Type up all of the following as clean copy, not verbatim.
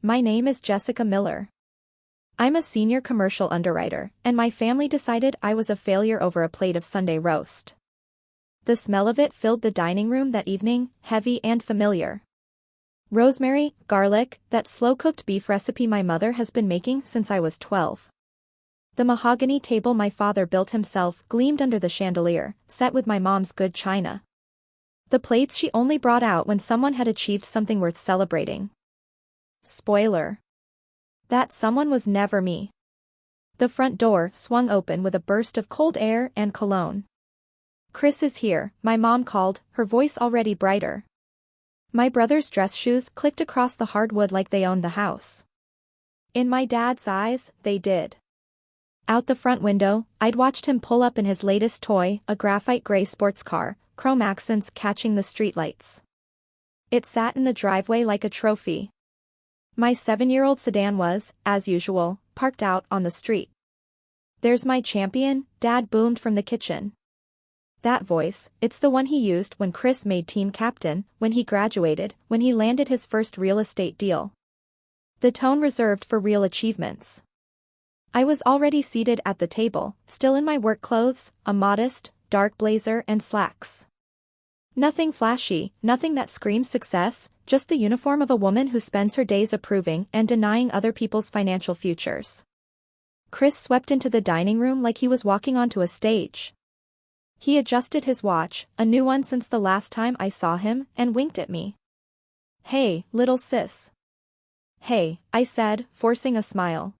My name is Jessica Miller. I'm a senior commercial underwriter, and my family decided I was a failure over a plate of Sunday roast. The smell of it filled the dining room that evening, heavy and familiar. Rosemary, garlic, that slow-cooked beef recipe my mother has been making since I was 12. The mahogany table my father built himself gleamed under the chandelier, set with my mom's good china. The plates she only brought out when someone had achieved something worth celebrating. Spoiler. That someone was never me. The front door swung open with a burst of cold air and cologne. "Chris is here," my mom called, her voice already brighter. My brother's dress shoes clicked across the hardwood like they owned the house. In my dad's eyes, they did. Out the front window, I'd watched him pull up in his latest toy, a graphite gray sports car, chrome accents catching the streetlights. It sat in the driveway like a trophy. My 7-year-old sedan was, as usual, parked out on the street. "There's my champion," Dad boomed from the kitchen. That voice, it's the one he used when Chris made team captain, when he graduated, when he landed his first real estate deal. The tone reserved for real achievements. I was already seated at the table, still in my work clothes, a modest, dark blazer and slacks. Nothing flashy, nothing that screams success, just the uniform of a woman who spends her days approving and denying other people's financial futures. Chris swept into the dining room like he was walking onto a stage. He adjusted his watch, a new one since the last time I saw him, and winked at me. "Hey, little sis." "Hey," I said, forcing a smile.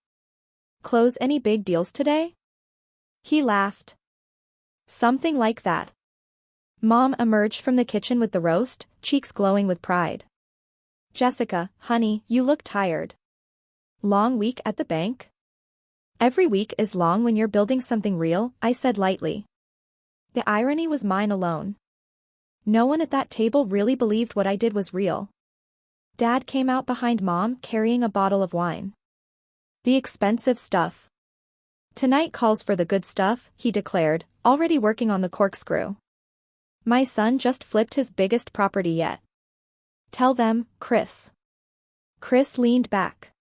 "Close any big deals today?" He laughed. "Something like that." Mom emerged from the kitchen with the roast, cheeks glowing with pride. "Jessica, honey, you look tired. Long week at the bank?" "Every week is long when you're building something real," I said lightly. The irony was mine alone. No one at that table really believed what I did was real. Dad came out behind Mom carrying a bottle of wine. "The expensive stuff. Tonight calls for the good stuff," he declared, already working on the corkscrew. "My son just flipped his biggest property yet." "Tell them, Chris." Chris leaned back.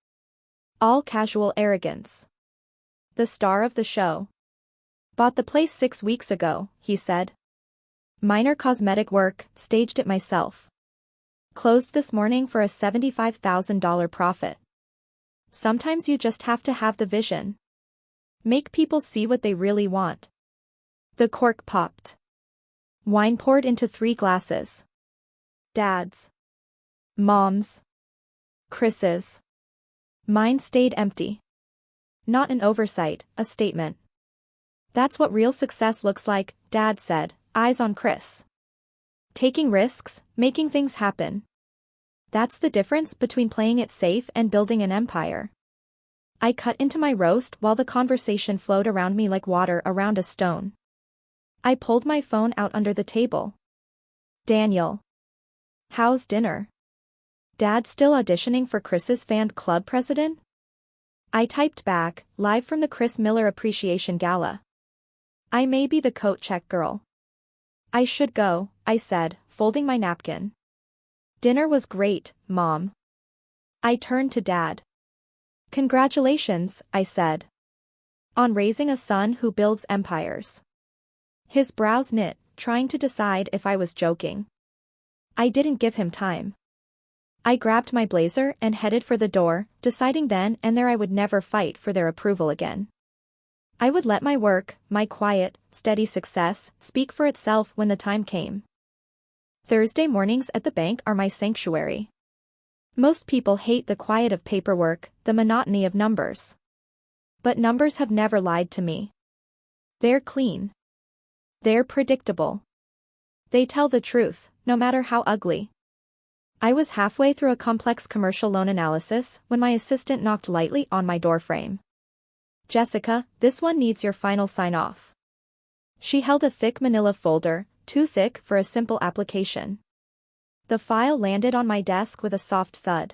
All casual arrogance. The star of the show. "Bought the place 6 weeks ago," he said. "Minor cosmetic work, staged it myself. Closed this morning for a $75,000 profit." Sometimes you just have to have the vision. Make people see what they really want. The cork popped. Wine poured into 3 glasses. Dad's. Mom's. Chris's. Mine stayed empty. Not an oversight, a statement. "That's what real success looks like," Dad said, eyes on Chris. "Taking risks, making things happen. That's the difference between playing it safe and building an empire." I cut into my roast while the conversation flowed around me like water around a stone. I pulled my phone out under the table. "Daniel. How's dinner? Dad still auditioning for Chris's fan club president?" I typed back, live from the Chris Miller Appreciation Gala. "I may be the coat check girl." "I should go," I said, folding my napkin. "Dinner was great, Mom." I turned to Dad. "Congratulations," I said. "On raising a son who builds empires." His brows knit, trying to decide if I was joking. I didn't give him time. I grabbed my blazer and headed for the door, deciding then and there I would never fight for their approval again. I would let my work, my quiet, steady success, speak for itself when the time came. Thursday mornings at the bank are my sanctuary. Most people hate the quiet of paperwork, the monotony of numbers. But numbers have never lied to me. They're clean. They're predictable. They tell the truth, no matter how ugly. I was halfway through a complex commercial loan analysis when my assistant knocked lightly on my doorframe. "Jessica, this one needs your final sign-off." She held a thick manila folder, too thick for a simple application. The file landed on my desk with a soft thud.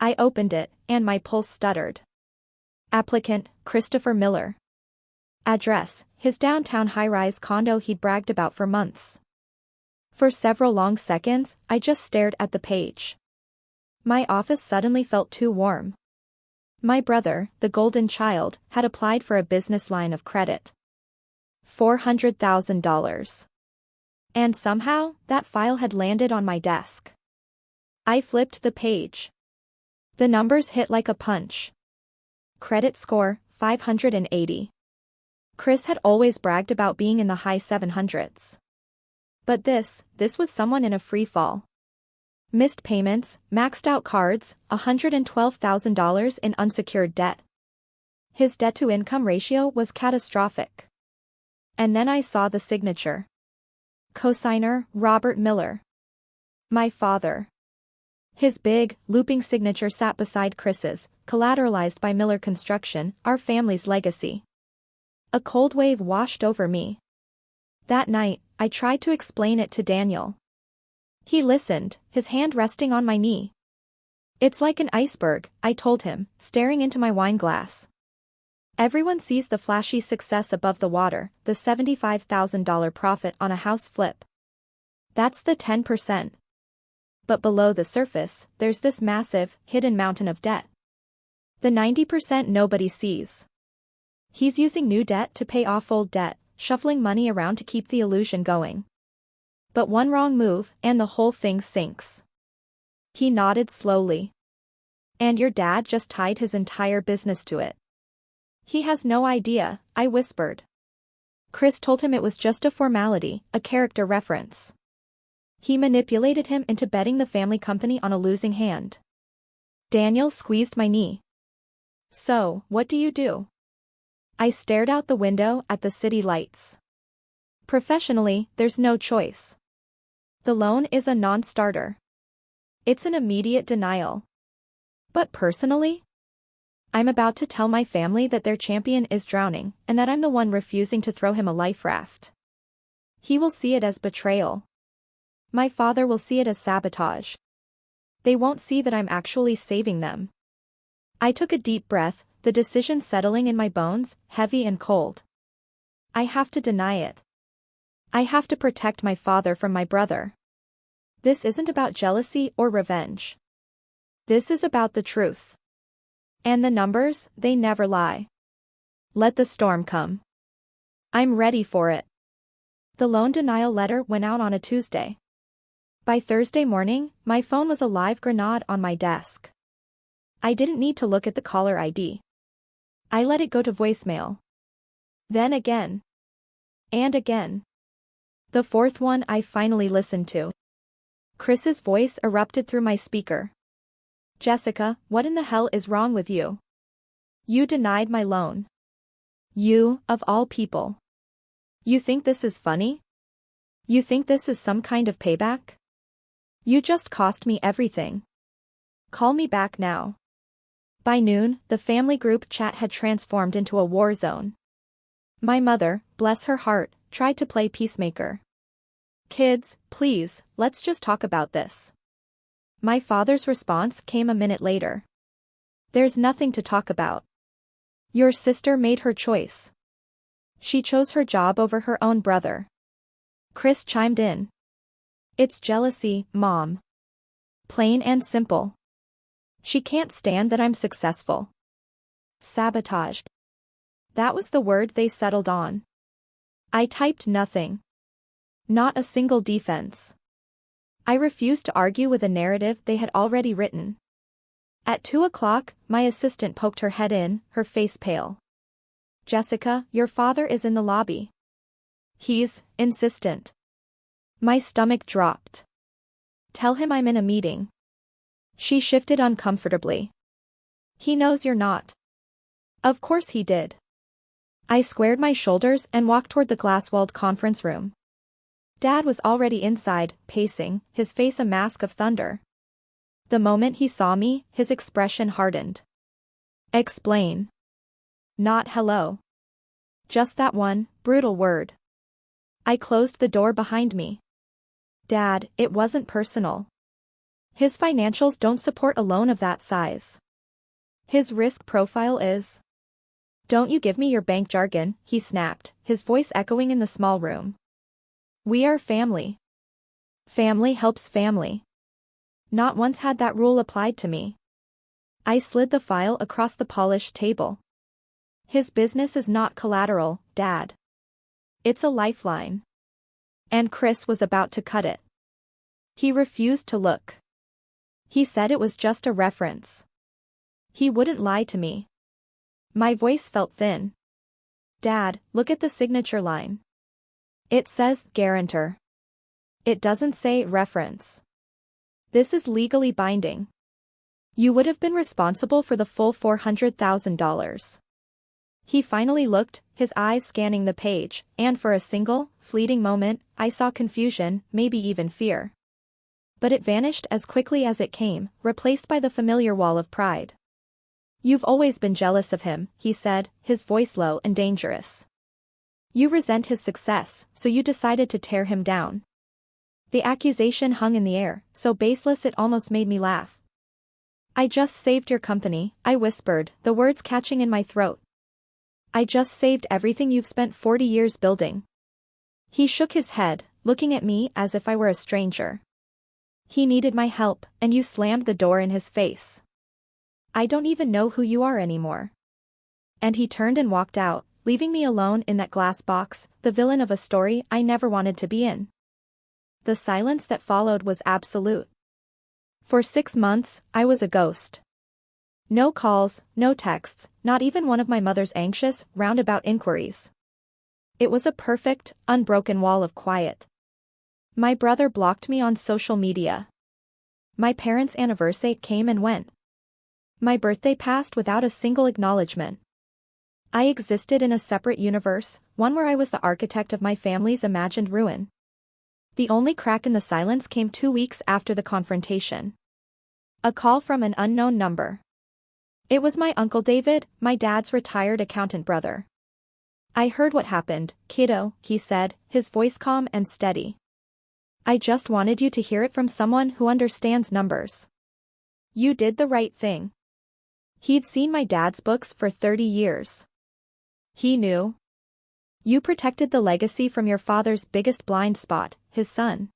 I opened it, and my pulse stuttered. Applicant, Christopher Miller. Address, his downtown high-rise condo he'd bragged about for months. For several long seconds, I just stared at the page. My office suddenly felt too warm. My brother, the golden child, had applied for a business line of credit. $400,000. And somehow, that file had landed on my desk. I flipped the page. The numbers hit like a punch. Credit score, 580. Chris had always bragged about being in the high 700s. But this was someone in a free fall. Missed payments, maxed out cards, $112,000 in unsecured debt. His debt-to-income ratio was catastrophic. And then I saw the signature. Cosigner, Robert Miller. My father. His big, looping signature sat beside Chris's, collateralized by Miller Construction, our family's legacy. A cold wave washed over me. That night, I tried to explain it to Daniel. He listened, his hand resting on my knee. It's like an iceberg, I told him, staring into my wine glass. Everyone sees the flashy success above the water, the $75,000 profit on a house flip. That's the 10%. But below the surface, there's this massive, hidden mountain of debt. The 90% nobody sees. He's using new debt to pay off old debt, shuffling money around to keep the illusion going. But one wrong move, and the whole thing sinks. He nodded slowly. And your dad just tied his entire business to it. He has no idea, I whispered. Chris told him it was just a formality, a character reference. He manipulated him into betting the family company on a losing hand. Daniel squeezed my knee. So, what do you do? I stared out the window at the city lights. Professionally, there's no choice. The loan is a non-starter. It's an immediate denial. But personally? I'm about to tell my family that their champion is drowning, and that I'm the one refusing to throw him a life raft. He will see it as betrayal. My father will see it as sabotage. They won't see that I'm actually saving them. I took a deep breath, the decision settling in my bones, heavy and cold. I have to deny it. I have to protect my father from my brother. This isn't about jealousy or revenge. This is about the truth. And the numbers, they never lie. Let the storm come. I'm ready for it. The loan denial letter went out on a Tuesday. By Thursday morning, my phone was a live grenade on my desk. I didn't need to look at the caller ID. I let it go to voicemail. Then again. And again. The fourth one I finally listened to. Chris's voice erupted through my speaker. Jessica, what in the hell is wrong with you? You denied my loan. You, of all people. You think this is funny? You think this is some kind of payback? You just cost me everything. Call me back now. By noon, the family group chat had transformed into a war zone. My mother, bless her heart, tried to play peacemaker. Kids, please, let's just talk about this. My father's response came a minute later. There's nothing to talk about. Your sister made her choice. She chose her job over her own brother. Chris chimed in. It's jealousy, Mom. Plain and simple. She can't stand that I'm successful. Sabotaged. That was the word they settled on. I typed nothing. Not a single defense. I refused to argue with a narrative they had already written. At 2:00, my assistant poked her head in, her face pale. Jessica, your father is in the lobby. He's insistent. My stomach dropped. Tell him I'm in a meeting. She shifted uncomfortably. He knows you're not. Of course he did. I squared my shoulders and walked toward the glass-walled conference room. Dad was already inside, pacing, his face a mask of thunder. The moment he saw me, his expression hardened. Explain. Not hello. Just that one, brutal word. I closed the door behind me. Dad, it wasn't personal. His financials don't support a loan of that size. His risk profile is. Don't you give me your bank jargon, he snapped, his voice echoing in the small room. We are family. Family helps family. Not once had that rule applied to me. I slid the file across the polished table. His business is not collateral, Dad. It's a lifeline. And Chris was about to cut it. He refused to look. He said it was just a reference. He wouldn't lie to me. My voice felt thin. Dad, look at the signature line. It says guarantor. It doesn't say reference. This is legally binding. You would have been responsible for the full $400,000. He finally looked, his eyes scanning the page, and for a single, fleeting moment, I saw confusion, maybe even fear. But it vanished as quickly as it came, replaced by the familiar wall of pride. You've always been jealous of him, he said, his voice low and dangerous. You resent his success, so you decided to tear him down. The accusation hung in the air, so baseless it almost made me laugh. I just saved your company, I whispered, the words catching in my throat. I just saved everything you've spent 40 years building. He shook his head, looking at me as if I were a stranger. He needed my help, and you slammed the door in his face. I don't even know who you are anymore. And he turned and walked out, leaving me alone in that glass box, the villain of a story I never wanted to be in. The silence that followed was absolute. For 6 months, I was a ghost. No calls, no texts, not even one of my mother's anxious, roundabout inquiries. It was a perfect, unbroken wall of quiet. My brother blocked me on social media. My parents' anniversary came and went. My birthday passed without a single acknowledgement. I existed in a separate universe, one where I was the architect of my family's imagined ruin. The only crack in the silence came 2 weeks after the confrontation. A call from an unknown number. It was my Uncle David, my dad's retired accountant brother. I heard what happened, kiddo, he said, his voice calm and steady. I just wanted you to hear it from someone who understands numbers. You did the right thing. He'd seen my dad's books for 30 years. He knew. You protected the legacy from your father's biggest blind spot, his son.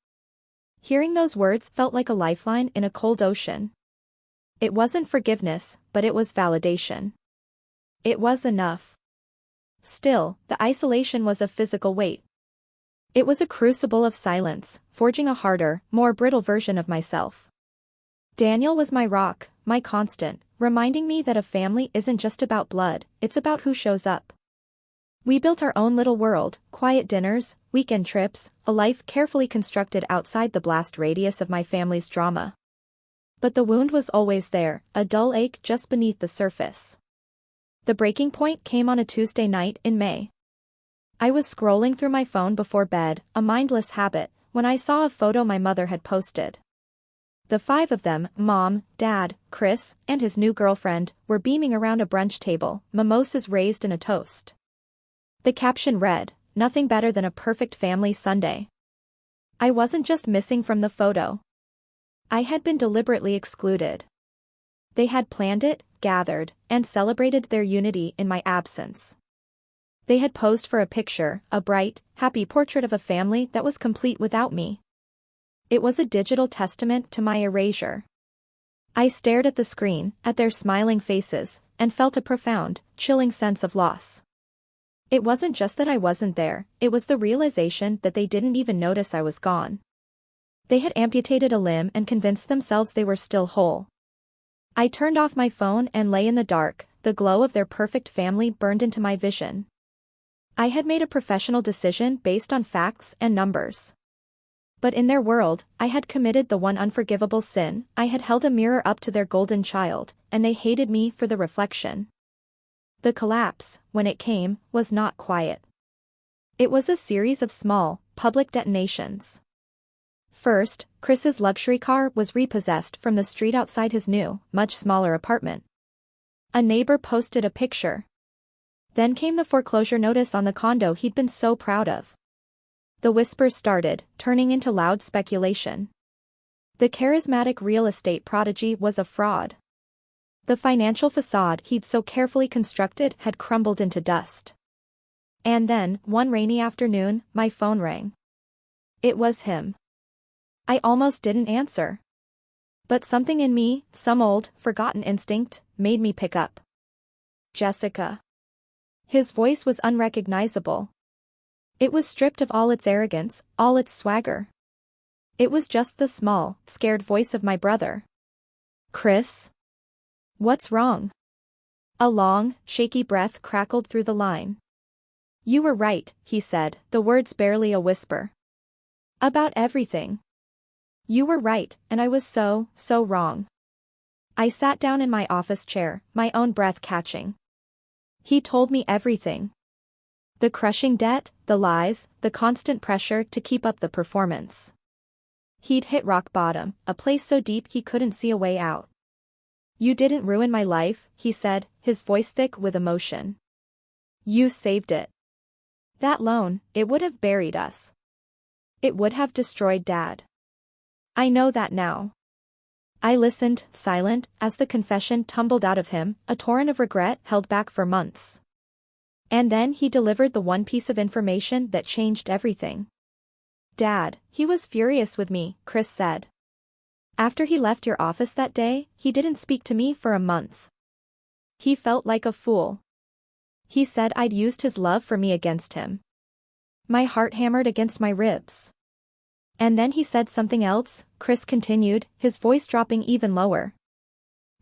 Hearing those words felt like a lifeline in a cold ocean. It wasn't forgiveness, but it was validation. It was enough. Still, the isolation was a physical weight. It was a crucible of silence, forging a harder, more brittle version of myself. Daniel was my rock, my constant, reminding me that a family isn't just about blood, it's about who shows up. We built our own little world, quiet dinners, weekend trips, a life carefully constructed outside the blast radius of my family's drama. But the wound was always there, a dull ache just beneath the surface. The breaking point came on a Tuesday night in May. I was scrolling through my phone before bed, a mindless habit, when I saw a photo my mother had posted. The 5 of them, Mom, Dad, Chris, and his new girlfriend, were beaming around a brunch table, mimosas raised in a toast. The caption read, "Nothing better than a perfect family Sunday." I wasn't just missing from the photo. I had been deliberately excluded. They had planned it, gathered, and celebrated their unity in my absence. They had posed for a picture, a bright, happy portrait of a family that was complete without me. It was a digital testament to my erasure. I stared at the screen, at their smiling faces, and felt a profound, chilling sense of loss. It wasn't just that I wasn't there, it was the realization that they didn't even notice I was gone. They had amputated a limb and convinced themselves they were still whole. I turned off my phone and lay in the dark, the glow of their perfect family burned into my vision. I had made a professional decision based on facts and numbers. But in their world, I had committed the one unforgivable sin, I had held a mirror up to their golden child, and they hated me for the reflection. The collapse, when it came, was not quiet. It was a series of small, public detonations. First, Chris's luxury car was repossessed from the street outside his new, much smaller apartment. A neighbor posted a picture. Then came the foreclosure notice on the condo he'd been so proud of. The whispers started, turning into loud speculation. The charismatic real estate prodigy was a fraud. The financial facade he'd so carefully constructed had crumbled into dust. And then, one rainy afternoon, my phone rang. It was him. I almost didn't answer. But something in me, some old, forgotten instinct, made me pick up. Jessica. His voice was unrecognizable. It was stripped of all its arrogance, all its swagger. It was just the small, scared voice of my brother. Chris? What's wrong? A long, shaky breath crackled through the line. You were right, he said, the words barely a whisper. About everything. You were right, and I was so wrong. I sat down in my office chair, my own breath catching. He told me everything. The crushing debt, the lies, the constant pressure to keep up the performance. He'd hit rock bottom, a place so deep he couldn't see a way out. You didn't ruin my life, he said, his voice thick with emotion. You saved it. That loan, it would have buried us. It would have destroyed Dad. I know that now. I listened, silent, as the confession tumbled out of him, a torrent of regret held back for months. And then he delivered the one piece of information that changed everything. Dad, he was furious with me, Chris said. After he left your office that day, he didn't speak to me for a month. He felt like a fool. He said I'd used his love for me against him. My heart hammered against my ribs. And then he said something else, Chris continued, his voice dropping even lower.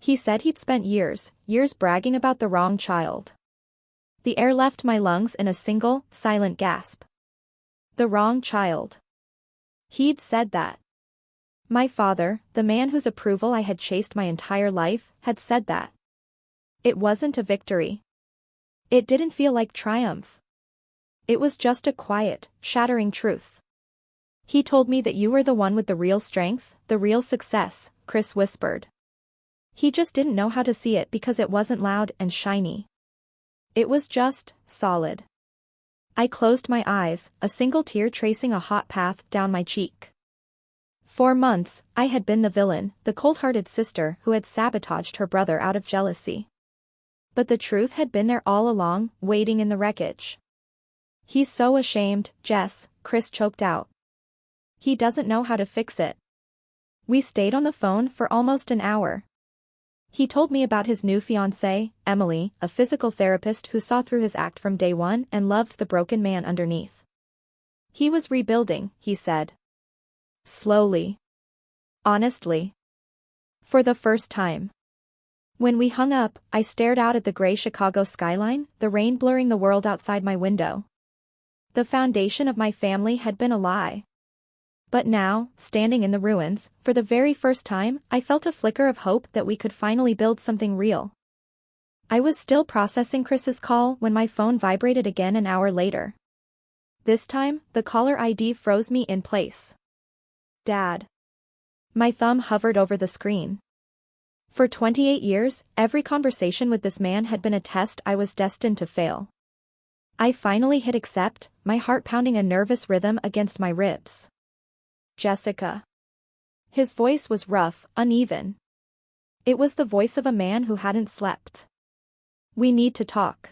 He said he'd spent years bragging about the wrong child. The air left my lungs in a single, silent gasp. The wrong child. He'd said that. My father, the man whose approval I had chased my entire life, had said that. It wasn't a victory. It didn't feel like triumph. It was just a quiet, shattering truth. He told me that you were the one with the real strength, the real success, Chris whispered. He just didn't know how to see it because it wasn't loud and shiny. It was just, solid. I closed my eyes, a single tear tracing a hot path down my cheek. For months, I had been the villain, the cold-hearted sister who had sabotaged her brother out of jealousy. But the truth had been there all along, waiting in the wreckage. He's so ashamed, Jess, Chris choked out. He doesn't know how to fix it. We stayed on the phone for almost an hour. He told me about his new fiancée, Emily, a physical therapist who saw through his act from day one and loved the broken man underneath. He was rebuilding, he said. Slowly. Honestly. For the first time. When we hung up, I stared out at the gray Chicago skyline, the rain blurring the world outside my window. The foundation of my family had been a lie. But now, standing in the ruins, for the very first time, I felt a flicker of hope that we could finally build something real. I was still processing Chris's call when my phone vibrated again an hour later. This time, the caller ID froze me in place. Dad. My thumb hovered over the screen. For 28 years, every conversation with this man had been a test I was destined to fail. I finally hit accept, my heart pounding a nervous rhythm against my ribs. Jessica. His voice was rough, uneven. It was the voice of a man who hadn't slept. We need to talk.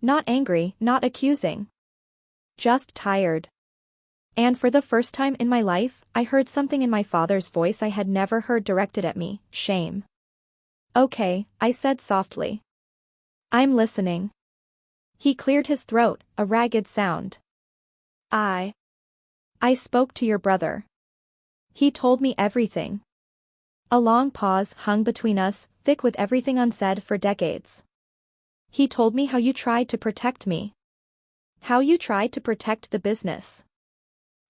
Not angry, not accusing. Just tired. And for the first time in my life, I heard something in my father's voice I had never heard directed at me, shame. Okay, I said softly. I'm listening. He cleared his throat, a ragged sound. I spoke to your brother. He told me everything. A long pause hung between us, thick with everything unsaid for decades. He told me how you tried to protect me. How you tried to protect the business.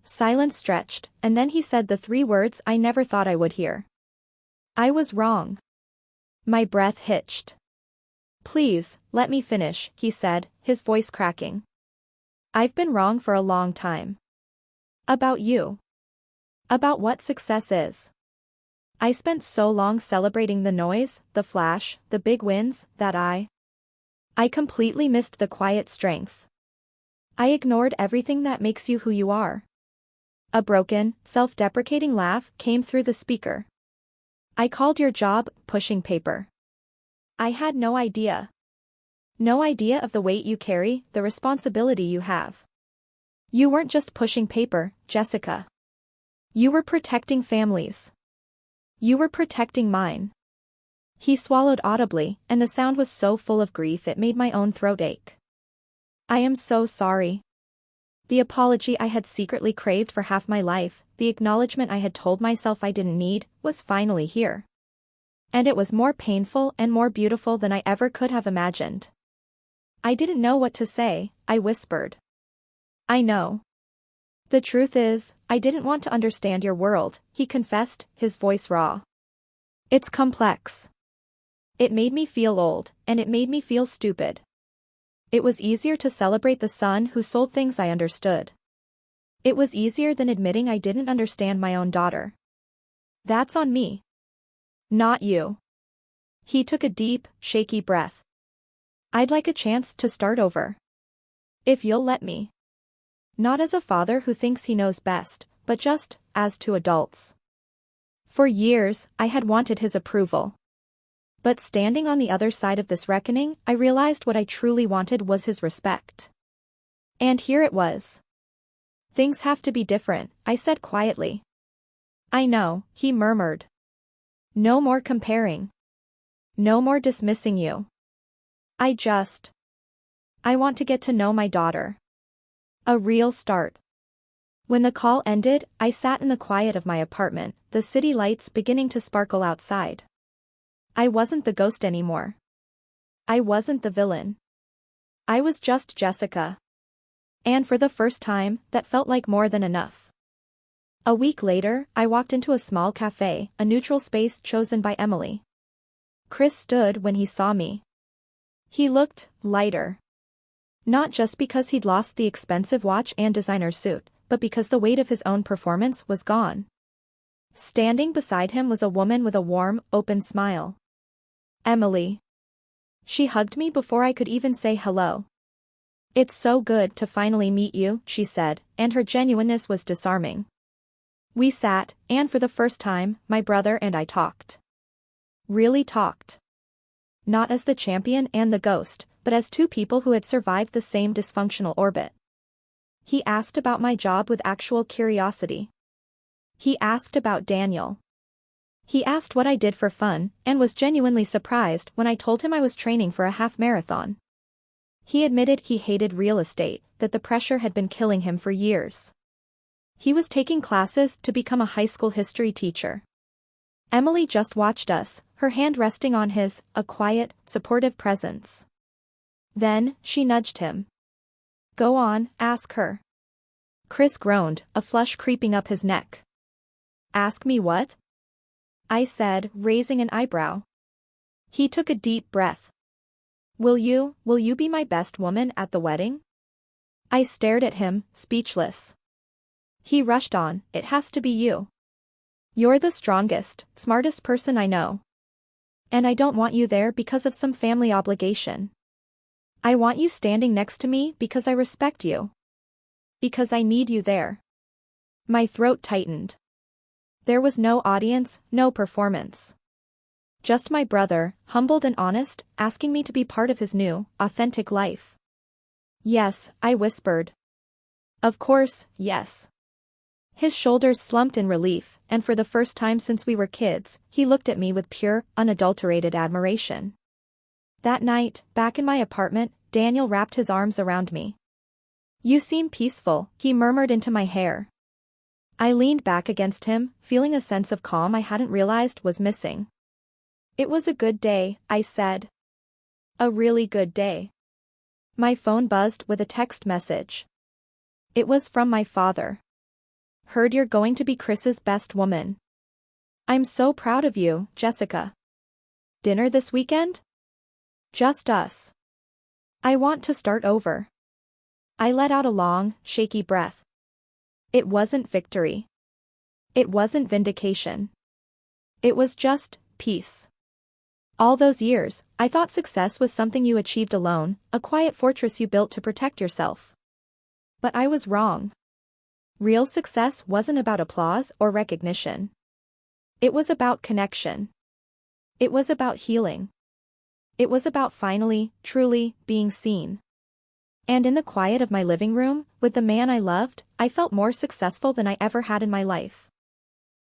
Silence stretched, and then he said the three words I never thought I would hear. I was wrong. My breath hitched. Please, let me finish, he said, his voice cracking. I've been wrong for a long time. About you. About what success is. I spent so long celebrating the noise, the flash, the big wins, that I completely missed the quiet strength. I ignored everything that makes you who you are. A broken, self-deprecating laugh came through the speaker. I called your job, pushing paper. I had no idea. No idea of the weight you carry, the responsibility you have. You weren't just pushing paper, Jessica. You were protecting families. You were protecting mine. He swallowed audibly, and the sound was so full of grief it made my own throat ache. I am so sorry. The apology I had secretly craved for half my life, the acknowledgement I had told myself I didn't need, was finally here. And it was more painful and more beautiful than I ever could have imagined. I didn't know what to say, I whispered. I know. The truth is, I didn't want to understand your world, he confessed, his voice raw. It's complex. It made me feel old, and it made me feel stupid. It was easier to celebrate the son who sold things I understood. It was easier than admitting I didn't understand my own daughter. That's on me. Not you. He took a deep, shaky breath. I'd like a chance to start over. If you'll let me. Not as a father who thinks he knows best, but just as two adults. For years, I had wanted his approval. But standing on the other side of this reckoning, I realized what I truly wanted was his respect. And here it was. Things have to be different, I said quietly. I know, he murmured. No more comparing. No more dismissing you. I want to get to know my daughter. A real start. When the call ended, I sat in the quiet of my apartment, the city lights beginning to sparkle outside. I wasn't the ghost anymore. I wasn't the villain. I was just Jessica. And for the first time, that felt like more than enough. A week later, I walked into a small cafe, a neutral space chosen by Emily. Chris stood when he saw me. He looked lighter. Not just because he'd lost the expensive watch and designer suit, but because the weight of his own performance was gone. Standing beside him was a woman with a warm, open smile. Emily. She hugged me before I could even say hello. It's so good to finally meet you, she said, and her genuineness was disarming. We sat, and for the first time, my brother and I talked. Really talked. Not as the champion and the ghost, but as two people who had survived the same dysfunctional orbit. He asked about my job with actual curiosity. He asked about Daniel. He asked what I did for fun, and was genuinely surprised when I told him I was training for a half marathon. He admitted he hated real estate, that the pressure had been killing him for years. He was taking classes to become a high school history teacher. Emily just watched us, her hand resting on his, a quiet, supportive presence. Then, she nudged him. Go on, ask her. Chris groaned, a flush creeping up his neck. Ask me what? I said, raising an eyebrow. He took a deep breath. Will you be my best woman at the wedding? I stared at him, speechless. He rushed on, it has to be you. You're the strongest, smartest person I know. And I don't want you there because of some family obligation. I want you standing next to me because I respect you. Because I need you there. My throat tightened. There was no audience, no performance. Just my brother, humbled and honest, asking me to be part of his new, authentic life. Yes, I whispered. Of course, yes. His shoulders slumped in relief, and for the first time since we were kids, he looked at me with pure, unadulterated admiration. That night, back in my apartment, Daniel wrapped his arms around me. You seem peaceful, he murmured into my hair. I leaned back against him, feeling a sense of calm I hadn't realized was missing. It was a good day, I said. A really good day. My phone buzzed with a text message. It was from my father. Heard you're going to be Chris's best woman. I'm so proud of you, Jessica. Dinner this weekend? Just us. I want to start over. I let out a long, shaky breath. It wasn't victory. It wasn't vindication. It was just peace. All those years, I thought success was something you achieved alone, a quiet fortress you built to protect yourself. But I was wrong. Real success wasn't about applause or recognition. It was about connection. It was about healing. It was about finally, truly, being seen. And in the quiet of my living room, with the man I loved, I felt more successful than I ever had in my life.